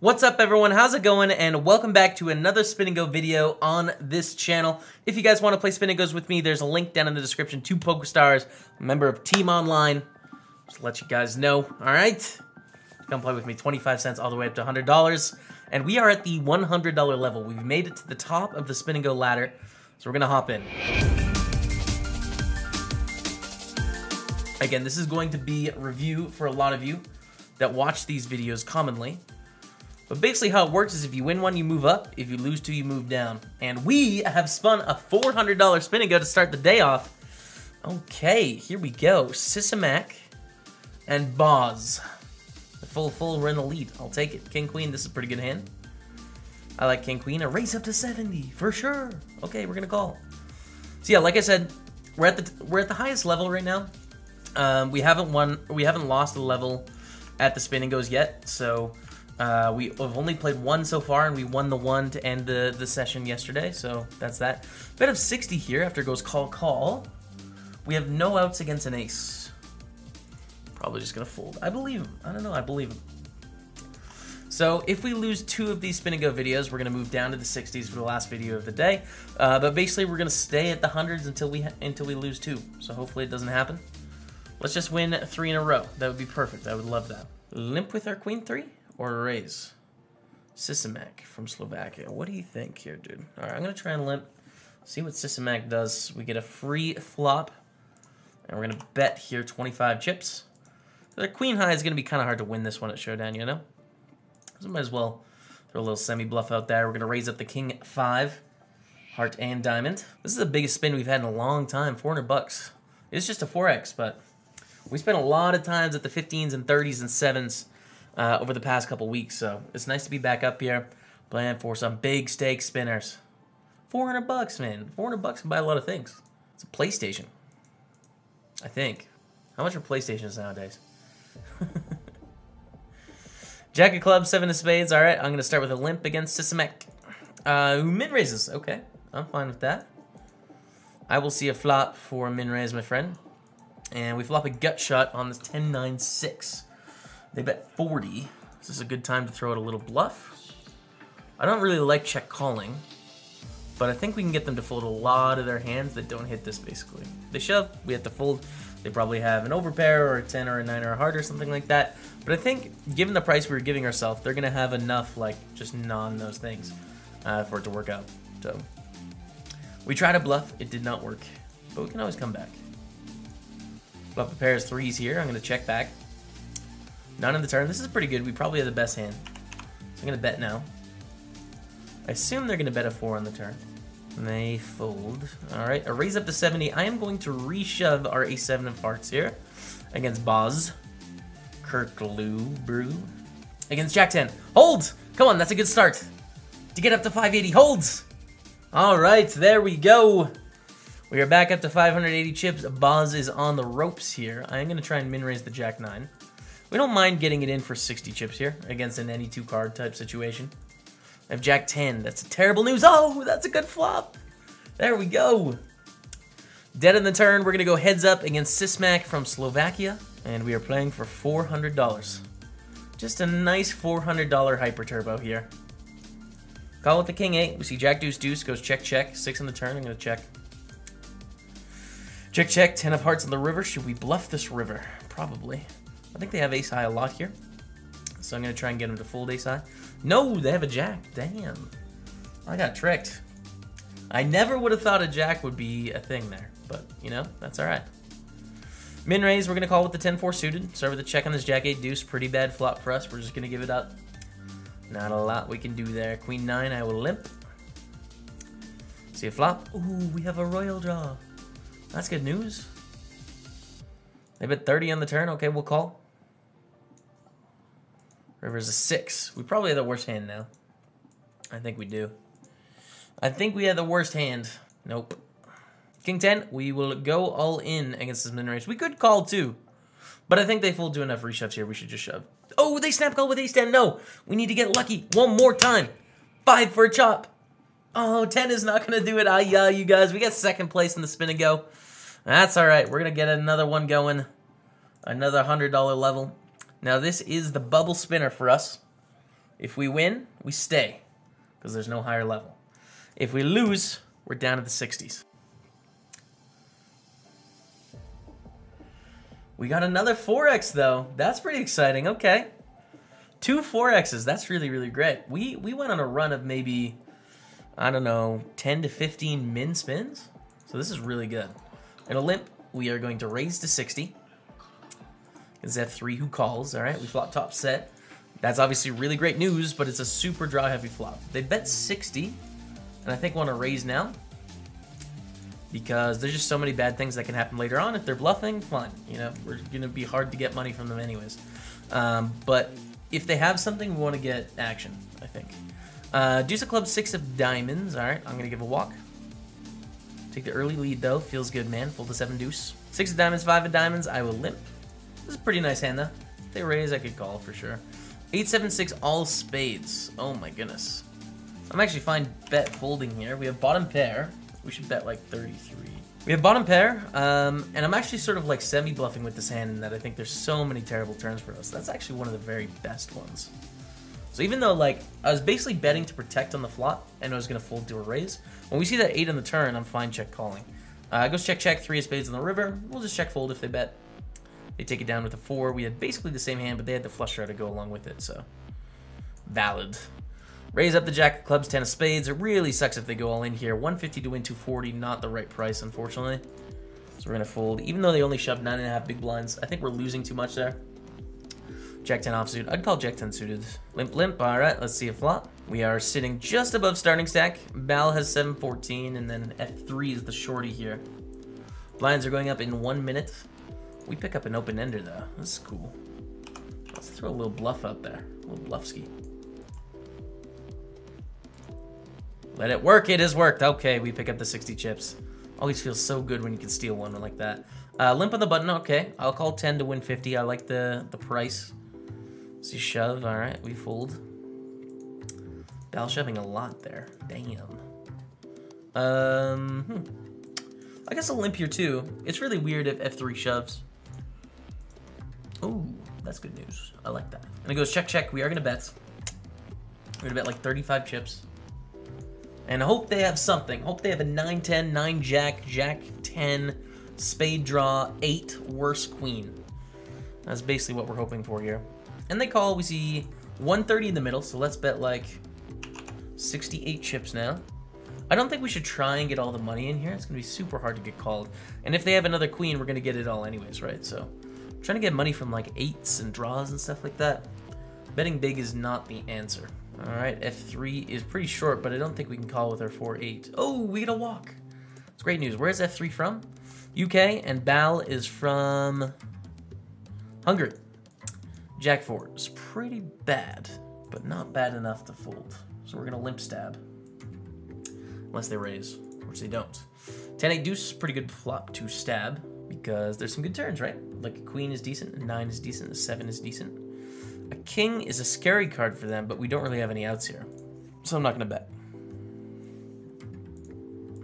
What's up everyone, how's it going, and welcome back to another Spin&Go video on this channel. If you guys want to play Spin&Gos with me, there's a link down in the description to PokerStars, a member of Team Online. Just to let you guys know, alright? Come play with me, 25 cents all the way up to $100. And we are at the $100 level. We've made it to the top of the Spin&Go ladder, so we're gonna hop in. Again, this is going to be a review for a lot of you that watch these videos commonly. But basically how it works is if you win one, you move up. If you lose two, you move down. And we have spun a $400 Spin&Go to start the day off. Okay, here we go. Sisamac and Boz. The full we're in the lead. I'll take it. King, Queen, this is a pretty good hand. I like King, Queen. A raise up to 70, for sure. Okay, we're gonna call. So yeah, like I said, we're at the highest level right now. We haven't lost a level at the Spin&Gos yet, so we have only played one so far, and we won the one to end the session yesterday, so that's that. Bet of 60 here after it goes call. We have no outs against an ace. Probably just gonna fold. I believe him. I don't know, I believe him. So if we lose two of these Spin&Go videos, we're gonna move down to the 60s for the last video of the day. But basically, we're gonna stay at the hundreds until we lose two. So hopefully it doesn't happen. Let's just win 3 in a row. That would be perfect. I would love that. Limp with our Queen 3? Or a raise. Sisamac from Slovakia. What do you think here, dude? Alright, I'm going to try and limp. See what Sisamac does. We get a free flop. And we're going to bet here 25 chips. The Queen High is going to be kind of hard to win this one at Showdown, you know? So might as well throw a little semi-bluff out there. We're going to raise up the King 5. Heart and Diamond. This is the biggest spin we've had in a long time. 400 bucks. It's just a 4x, but we spent a lot of times at the 15s and 30s and 7s. Over the past couple weeks, so it's nice to be back up here playing for some big stake spinners. 400 bucks, man. 400 bucks can buy a lot of things. It's a PlayStation, I think. How much are PlayStations nowadays? Jack of clubs, 7 of spades. All right, I'm gonna start with a limp against Sisamac. Min raises. Okay, I'm fine with that. I will see a flop for min raise, my friend, and we flop a gut shot on this 10-9-6. They bet 40. This is a good time to throw out a little bluff. I don't really like check calling, but I think we can get them to fold a lot of their hands that don't hit this, basically. They shove, we have to fold. They probably have an overpair or a 10 or a 9 or a heart or something like that. But I think, given the price we were giving ourselves, they're going to have enough, like, just non those things for it to work out. So, we tried to bluff. It did not work, but we can always come back. Flop a pair of 3s here. I'm going to check back. None in the turn. This is pretty good. We probably have the best hand. So I'm going to bet now. I assume they're going to bet a 4 on the turn. And they fold. Alright, a raise up to 70. I am going to reshove our A7 of hearts here against Boz. Brew. Against Jack 10. Hold! Come on, that's a good start. To get up to 580. Holds! Alright, there we go. We are back up to 580 chips. Boz is on the ropes here. I am going to try and min raise the Jack 9. We don't mind getting it in for 60 chips here against an any 2 card type situation. I have Jack 10. That's a terrible news. Oh, that's a good flop. There we go. Dead in the turn. We're going to go heads up against Sisamac from Slovakia. And we are playing for $400. Just a nice $400 hyper turbo here. Call with the King 8. We see Jack Deuce Deuce goes check check. 6 on the turn. I'm going to check. Check check. 10 of hearts on the river. Should we bluff this river? Probably. I think they have ace high a lot here, so I'm going to try and get them to fold ace high. No, they have a jack. Damn. I got tricked. I never would have thought a jack would be a thing there, but, you know, that's all right. Min raise, we're going to call with the 10-4 suited. Start with a check on this Jack 8 deuce. Pretty bad flop for us. We're just going to give it up. Not a lot we can do there. Queen 9, I will limp. See a flop. Ooh, we have a royal draw. That's good news. They bet 30 on the turn. Okay, we'll call. River's a 6. We probably have the worst hand now. I think we do. I think we have the worst hand. Nope. King 10, we will go all in against this min raise. We could call too, but I think they fold to enough reshoves here. We should just shove. Oh, they snap call with ace 10. No, we need to get lucky one more time. 5 for a chop. Oh, 10 is not going to do it. Yeah, you guys. We got second place in the Spin&Go. That's all right. We're going to get another one going. Another $100 level. Now, this is the bubble spinner for us. If we win, we stay, because there's no higher level. If we lose, we're down to the 60s. We got another 4x though. That's pretty exciting. Okay. 2 4x's. That's really, really great. We went on a run of maybe, I don't know, 10 to 15 min spins. So this is really good. In a limp, we are going to raise to 60. It's F3 who calls. All right, we flop top set. That's obviously really great news, but it's a super draw heavy flop. They bet 60, and I think want to raise now, because there's just so many bad things that can happen later on. If they're bluffing, fine. You know, we're going to be hard to get money from them anyways. But if they have something, we want to get action, I think. Deuce of clubs, 6 of diamonds. All right, I'm going to give a walk. Take the early lead, though. Feels good, man. Fold the 7 deuce. 6 of diamonds, 5 of diamonds. I will limp. This is a pretty nice hand, though. If they raise, I could call for sure. 8, 7, 6, all spades. Oh, my goodness. I'm actually fine bet folding here. We have bottom pair. We should bet like 33. We have bottom pair, and I'm actually sort of like semi-bluffing with this hand in that I think there's so many terrible turns for us. That's actually one of the very best ones. So even though like I was basically betting to protect on the flop and I was going to fold to a raise, when we see that 8 on the turn, I'm fine check calling. It goes check, check, 3 of spades on the river. We'll just check fold if they bet. They take it down with a 4. We had basically the same hand, but they had the flush draw to go along with it, so valid. Raise up the jack of clubs, 10 of spades. It really sucks if they go all in here. 150 to win 240, not the right price, unfortunately. So we're going to fold. Even though they only shoved 9.5 big blinds, I think we're losing too much there. Jack 10 offsuit. I'd call Jack 10 suited. Limp, limp. All right, let's see a flop. We are sitting just above starting stack. Bal has 714, and then F3 is the shorty here. Blinds are going up in 1 minute. We pick up an open ender, though. This is cool. Let's throw a little bluff out there. A little bluffski. Let it work. It has worked. Okay, we pick up the 60 chips. Always feels so good when you can steal one like that. Limp on the button. Okay, I'll call 10 to win 50. I like the price. See shove. All right, we fold. Bal shoving a lot there. Damn. I guess I'll limp here too. It's really weird if F3 shoves. Ooh, that's good news. I like that. And it goes check, check. We are gonna bet. We're gonna bet like 35 chips. And I hope they have something. Hope they have a 9-10, 9 jack, jack 10, spade draw, 8 worse queen. That's basically what we're hoping for here. And they call. We see 130 in the middle, so let's bet like 68 chips now. I don't think we should try and get all the money in here. It's going to be super hard to get called. And if they have another queen, we're going to get it all anyways, right? So I'm trying to get money from like 8s and draws and stuff like that. Betting big is not the answer. All right, F3 is pretty short, but I don't think we can call with our 4-8. Oh, we get a walk. It's great news. Where's F3 from? UK, and Bal is from Hungary. Jack 4 is pretty bad, but not bad enough to fold. So we're going to limp stab. Unless they raise, which they don't. 10-8 deuce is pretty good flop to stab, because there's some good turns, right? Like a queen is decent, a 9 is decent, a 7 is decent. A king is a scary card for them, but we don't really have any outs here. So I'm not going to bet.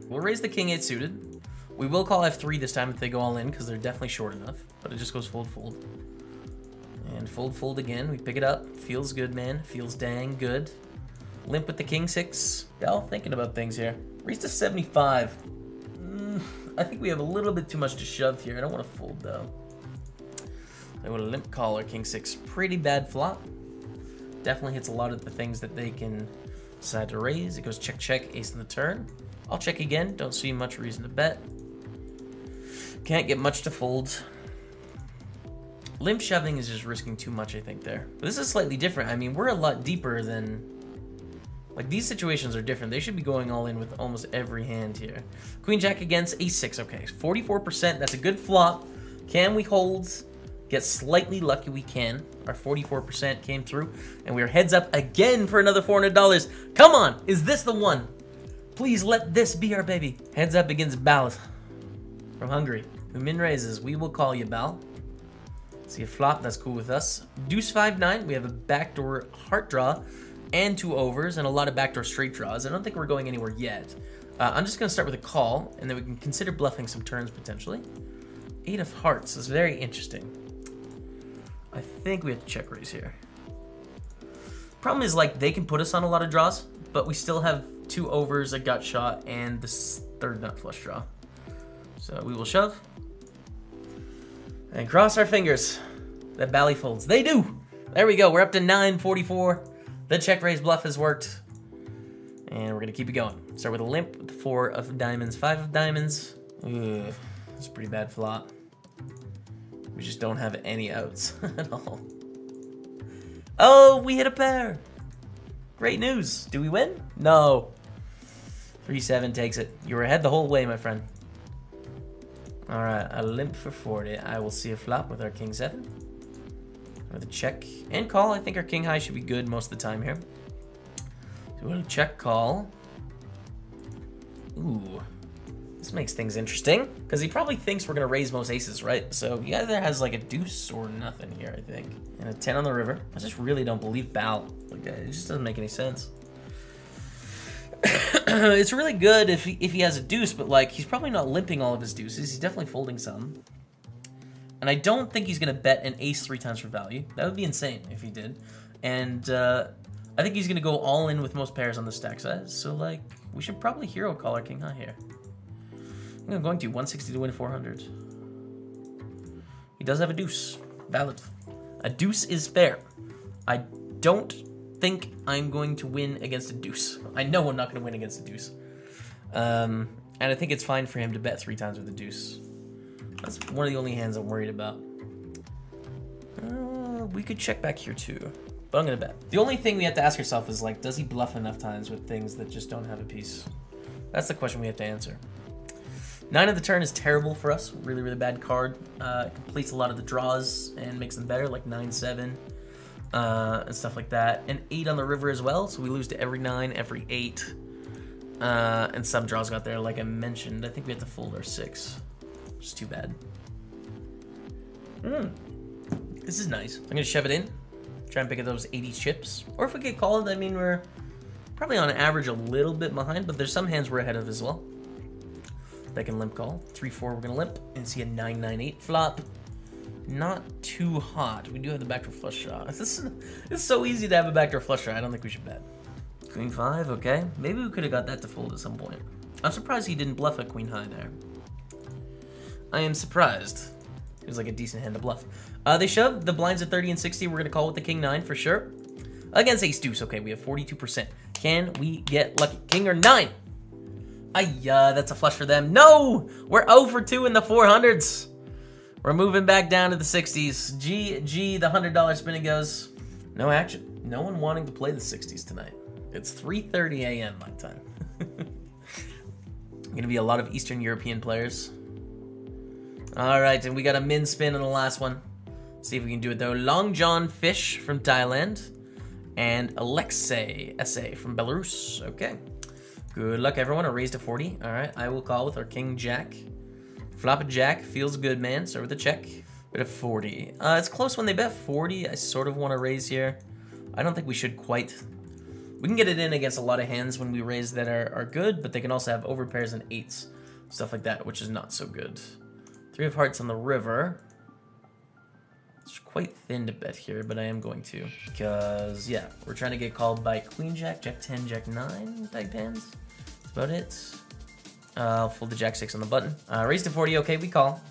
We'll raise the king 8 suited. We will call F3 this time if they go all in, because they're definitely short enough. But it just goes fold, fold. And fold, fold again. We pick it up. Feels good, man. Feels dang good. Limp with the king 6. Bal thinking about things here. Raise to 75. I think we have a little bit too much to shove here. I don't want to fold, though. I want a limp call or king 6. Pretty bad flop. Definitely hits a lot of the things that they can decide to raise. It goes check, check, ace in the turn. I'll check again. Don't see much reason to bet. Can't get much to fold. Limp shoving is just risking too much, I think, there. But this is slightly different. I mean, we're a lot deeper than... Like, these situations are different. They should be going all in with almost every hand here. Queen jack against ace 6. Okay, 44%. That's a good flop. Can we hold? Get slightly lucky, we can. Our 44% came through, and we are heads up again for another $400. Come on, is this the one? Please let this be our baby. Heads up against Bal from Hungary, who min raises. We will call you, Bal. See a flop, that's cool with us. Deuce 5-9, we have a backdoor heart draw and 2 overs and a lot of backdoor straight draws. I don't think we're going anywhere yet. I'm just gonna start with a call, and then we can consider bluffing some turns potentially. 8 of hearts is very interesting. I think we have to check raise here. Problem is, like, they can put us on a lot of draws, but we still have 2 overs, a gut shot, and this 3rd nut flush draw. So we will shove. And cross our fingers that Bally folds. They do! There we go. We're up to 944. The check raise bluff has worked. And we're going to keep it going. Start with a limp with the 4 of diamonds, 5 of diamonds. Ugh, it's a pretty bad flop. We just don't have any outs at all. Oh, we hit a pair. Great news. Do we win? No. 3-7 takes it. You were ahead the whole way, my friend. All right, a limp for 40. I will see a flop with our king 7. With a check and call. I think our king high should be good most of the time here. So we'll check call. Ooh. This makes things interesting, because he probably thinks we're going to raise most aces, right? So he either has like a deuce or nothing here, I think. And a 10 on the river. I just really don't believe Bal. Like, it just doesn't make any sense. It's really good if he has a deuce, but like he's probably not limping all of his deuces. He's definitely folding some. And I don't think he's going to bet an ace 3 times for value. That would be insane if he did. And I think he's going to go all in with most pairs on the stack size. So like, we should probably hero call our king high here. I'm going to 160 to win 400. He does have a deuce. Valid. A deuce is fair. I don't think I'm going to win against a deuce. I know I'm not going to win against a deuce. And I think it's fine for him to bet 3 times with a deuce. That's one of the only hands I'm worried about. We could check back here too, but I'm going to bet. The only thing we have to ask ourselves is, like, does he bluff enough times with things that just don't have a piece? That's the question we have to answer. 9 of the turn is terrible for us. Really, really bad card. Completes a lot of the draws and makes them better, like 9-7 and stuff like that. And 8 on the river as well, so we lose to every 9, every 8. And some draws got there, like I mentioned. I think we have to fold our 6, which is too bad. This is nice. I'm going to shove it in. Try and pick up those 80 chips. Or if we get called, I mean, we're probably on average a little bit behind, but there's some hands we're ahead of as well. They can limp call. 3-4, we're gonna limp and see a 9-9-8 flop. Not too hot. We do have the backdoor flush draw. It's so easy to have a backdoor flush draw. I don't think we should bet. Queen 5, okay. Maybe we could have got that to fold at some point. I'm surprised he didn't bluff a queen high there. I am surprised. It was like a decent hand to bluff. They shoved the blinds at 30 and 60. We're gonna call with the king 9 for sure. Against ace deuce, okay, we have 42%. Can we get lucky? King or 9? That's a flush for them. No! We're 0 for 2 in the 400s. We're moving back down to the 60s. GG, the $100 Spin&Gos. No action. No one wanting to play the 60s tonight. It's 3:30 a.m. my time. Gonna be a lot of Eastern European players. All right, and we got a min spin on the last one. See if we can do it though. Long John Fish from Thailand. And Alexei SA from Belarus. Okay. Good luck, everyone. A raise to 40. All right, I will call with our king jack. Flop a jack. Feels good, man. Start with a check. Bit of 40. It's close when they bet 40. I sort of want to raise here. I don't think we should quite. We can get it in against a lot of hands when we raise that are good, but they can also have overpairs and 8s. Stuff like that, which is not so good. 3 of hearts on the river. It's quite thin to bet here, but I am going to. Because, yeah, we're trying to get called by queen jack, jack 10, jack 9 type hands. That's about it. I'll fold the jack 6 on the button. Raise to 40, okay, we call.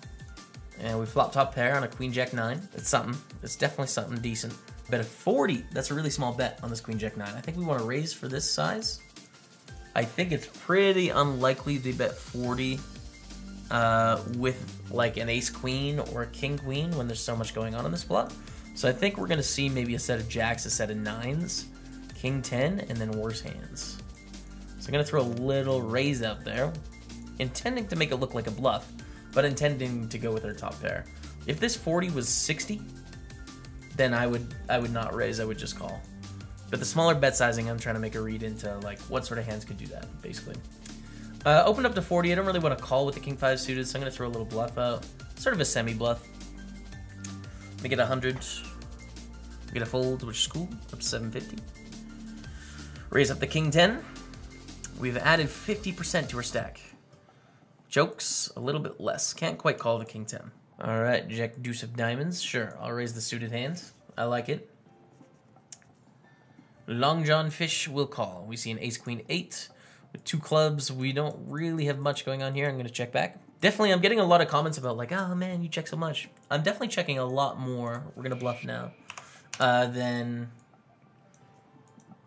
And we flop top pair on a queen jack 9. It's something. It's definitely something decent. Bet of 40. That's a really small bet on this queen jack 9. I think we want to raise for this size. I think it's pretty unlikely they bet 40 with like an ace queen or a king queen when there's so much going on in this flop. So I think we're going to see maybe a set of jacks, a set of 9s, king 10, and then worse hands. So I'm going to throw a little raise out there, intending to make it look like a bluff, but intending to go with our top pair. If this 40 was 60, then I would not raise, I would just call. But the smaller bet sizing, I'm trying to make a read into like what sort of hands could do that, basically. Opened up to 40. I don't really want to call with the king 5 suited, so I'm going to throw a little bluff out. Sort of a semi-bluff. Make it 100. Get a fold, which is cool. Up to 750. Raise up the king 10. We've added 50% to our stack. Jokes, a little bit less. Can't quite call the king 10. All right, jack deuce of diamonds. Sure, I'll raise the suited hand. I like it. Long John Fish will call. We see an ace queen 8 with 2 clubs. We don't really have much going on here. I'm going to check back. Definitely, I'm getting a lot of comments about like, oh man, you check so much. I'm definitely checking a lot more. We're going to bluff now.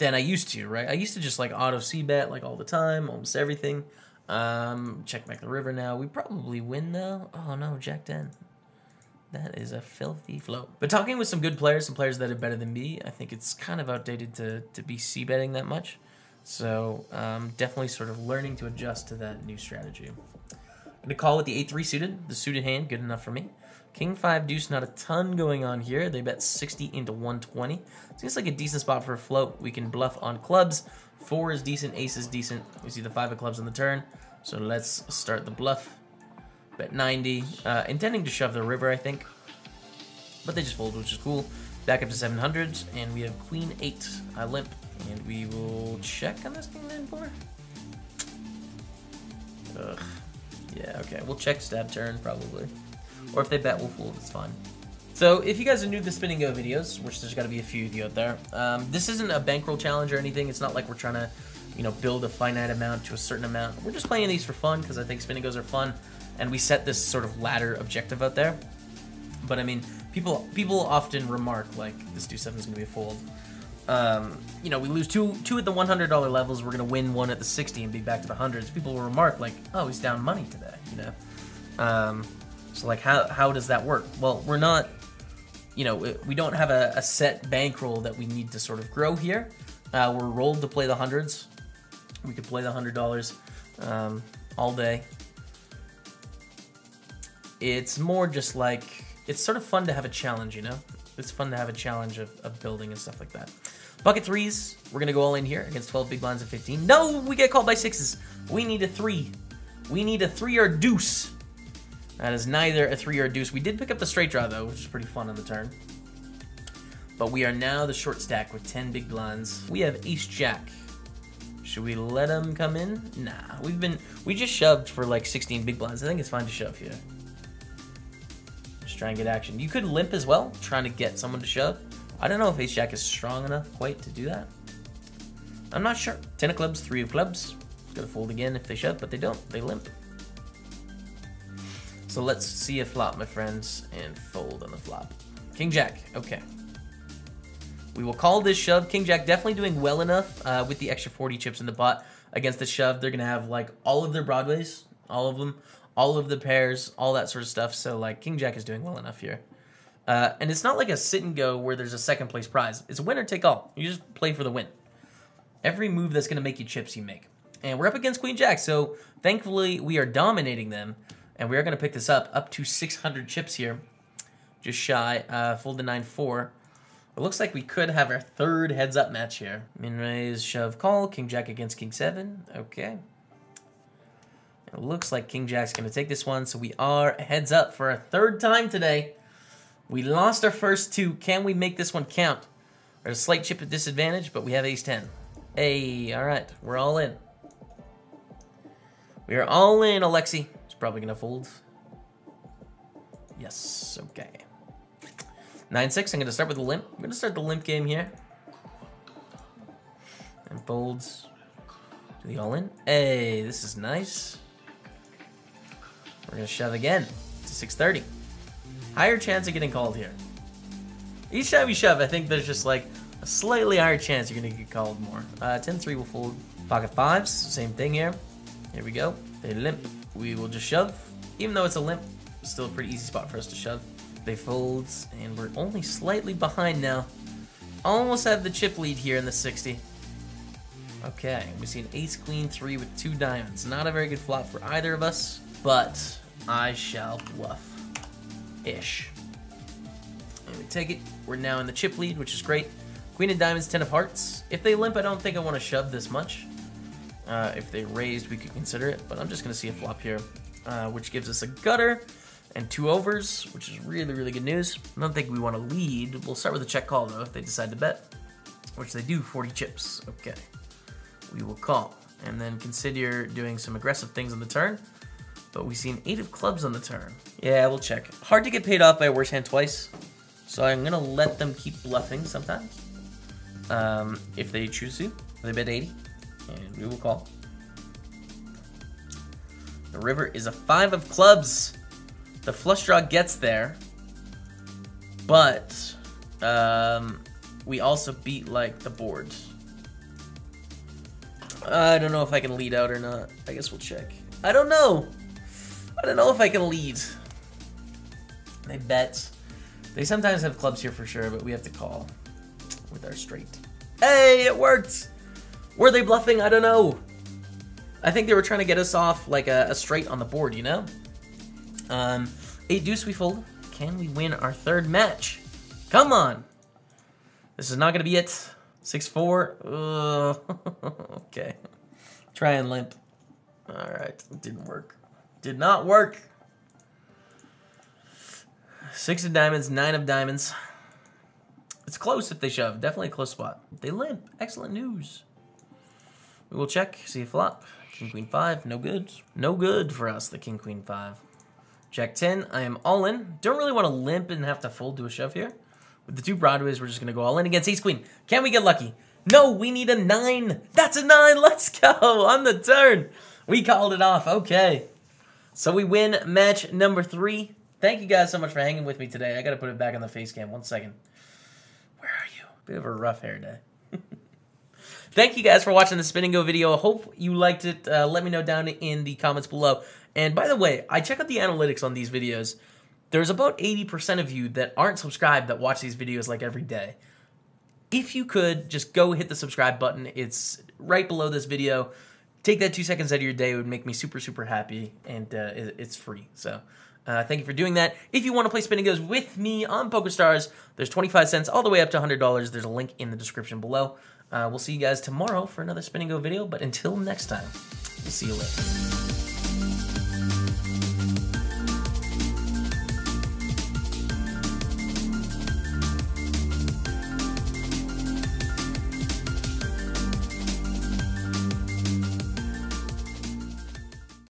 Than I used to, right? I used to just like auto c-bet like all the time, almost everything. Check back the river now. We probably win though. Oh no, Jack 10. That is a filthy float. But talking with some good players, some players that are better than me, I think it's kind of outdated to be c-betting that much. So definitely sort of learning to adjust to that new strategy. I'm going to call with the 8-3 suited. The suited hand, good enough for me. King 5 deuce, not a ton going on here. They bet 60 into 120. Seems like a decent spot for a float. We can bluff on clubs. 4 is decent, ace is decent. We see the 5 of clubs on the turn. So let's start the bluff. Bet 90. Intending to shove the river, I think. But they just fold, which is cool. Back up to 700. And we have queen 8. I limp. And we will check on this king 9-4. Ugh. Yeah, okay. We'll check stab turn, probably. Or if they bet, we'll fold. It's fine. So if you guys are new to the Spin&Go videos, which there's got to be a few of you out there, this isn't a bankroll challenge or anything. It's not like we're trying to, you know, build a finite amount to a certain amount. We're just playing these for fun because I think Spin&Gos are fun, and we set this sort of ladder objective out there. But I mean, people often remark like this deuce 7 is going to be a fold. You know, we lose two at the $100 levels. We're going to win 1 at the 60 and be back to the hundreds. People will remark like, oh, he's down money today. You know. So like how does that work? Well, we're not, you know, we don't have a set bankroll that we need to sort of grow here. We're rolled to play the hundreds. We could play the $100 all day. It's more just like, it's sort of fun to have a challenge, you know? It's fun to have a challenge of building and stuff like that. Bucket 3s, we're going to go all in here against 12 big blinds and 15. No, we get called by 6s. We need a 3. We need a 3 or deuce. That is neither a 3 or a deuce. We did pick up the straight draw, though, which is pretty fun on the turn. But we are now the short stack with 10 big blinds. We have ace-jack. Should we let him come in? Nah, we just shoved for like 16 big blinds. I think it's fine to shove here. Just try and get action. You could limp as well, trying to get someone to shove. I don't know if ace-jack is strong enough quite to do that. I'm not sure. 10 of clubs, 3 of clubs. Gonna fold again if they shove, but they don't. They limp. So let's see a flop, my friends, and fold on the flop. King Jack, okay. We will call this shove. King Jack definitely doing well enough with the extra 40 chips in the pot against the shove. They're going to have like all of their broadways, all of them, all of the pairs, all that sort of stuff. So like King Jack is doing well enough here. And it's not like a sit and go where there's a second place prize. It's a winner take all. You just play for the win. Every move that's going to make you chips, you make. And we're up against Queen Jack, so thankfully we are dominating them. And we are going to pick this up to 600 chips here. Just shy. Fold to 9-4. It looks like we could have our third heads-up match here. Min raise, shove, call. King Jack against King 7. Okay. It looks like King Jack's going to take this one. So we are heads up for a third time today. We lost our first 2. Can we make this one count? There's a slight chip at disadvantage, but we have ace-10. Hey, all right. We're all in. We are all in, Alexi. Probably gonna fold. Yes, okay. 9-6, I'm gonna start with the limp. I'm gonna start the limp game here. And folds to the all-in. Hey, this is nice. We're gonna shove again to 630. Higher chance of getting called here. Each time you shove, I think there's just like a slightly higher chance you're gonna get called more. 10-3 will fold. Pocket 5s, same thing here. Here we go. They limp. We will just shove. Even though it's a limp, it's still a pretty easy spot for us to shove. They fold, and we're only slightly behind now. Almost have the chip lead here in the 60. Okay, we see an ace queen 3 with 2 diamonds. Not a very good flop for either of us, but I shall bluff. Ish. And we take it. We're now in the chip lead, which is great. Queen of diamonds, 10 of hearts. If they limp, I don't think I want to shove this much. If they raised, we could consider it, but I'm just going to see a flop here, which gives us a gutter and 2 overs, which is really, really good news. I don't think we want to lead. We'll start with a check call, though, if they decide to bet, which they do, 40 chips. Okay. We will call, and then consider doing some aggressive things on the turn, but we see an 8 of clubs on the turn. Yeah, we'll check. Hard to get paid off by a worse hand twice, so I'm going to let them keep bluffing sometimes. if they choose to. They bet 80, and we will call. The river is a 5 of clubs. The flush draw gets there, but we also beat like the board. I don't know if I can lead out or not. I guess we'll check. I don't know. I don't know if I can lead. They bet. They sometimes have clubs here for sure, but we have to call with our straight. Hey, it worked. Were they bluffing? I don't know. I think they were trying to get us off like a straight on the board, you know? 8 deuce we fold. Can we win our third match? Come on. This is not going to be it. 6-4. Okay. Try and limp. All right. It didn't work. Did not work. 6 of diamonds, 9 of diamonds. It's close if they shove. Definitely a close spot. They limp. Excellent news. We will check. See a flop. King, queen, 5. No good. No good for us, the king, queen, 5. Jack 10. I am all in. Don't really want to limp and have to fold to a shove here. With the 2 broadways, we're just going to go all in against ace, queen. Can we get lucky? No, we need a 9. That's a 9. Let's go on the turn. We called it off. Okay. So we win match number 3. Thank you guys so much for hanging with me today. I got to put it back on the face cam. 1 second. Where are you? Bit of a rough hair day. Thank you guys for watching the Spin&Go video. I hope you liked it. Let me know down in the comments below. And by the way, I check out the analytics on these videos. There's about 80% of you that aren't subscribed that watch these videos like every day. If you could, just go hit the subscribe button. It's right below this video. Take that 2 seconds out of your day. It would make me super, super happy. And it's free. So thank you for doing that. If you want to play Spin&Gos with me on PokerStars, there's 25 cents all the way up to $100. There's a link in the description below. We'll see you guys tomorrow for another Spin&Go video. But until next time, we'll see you later.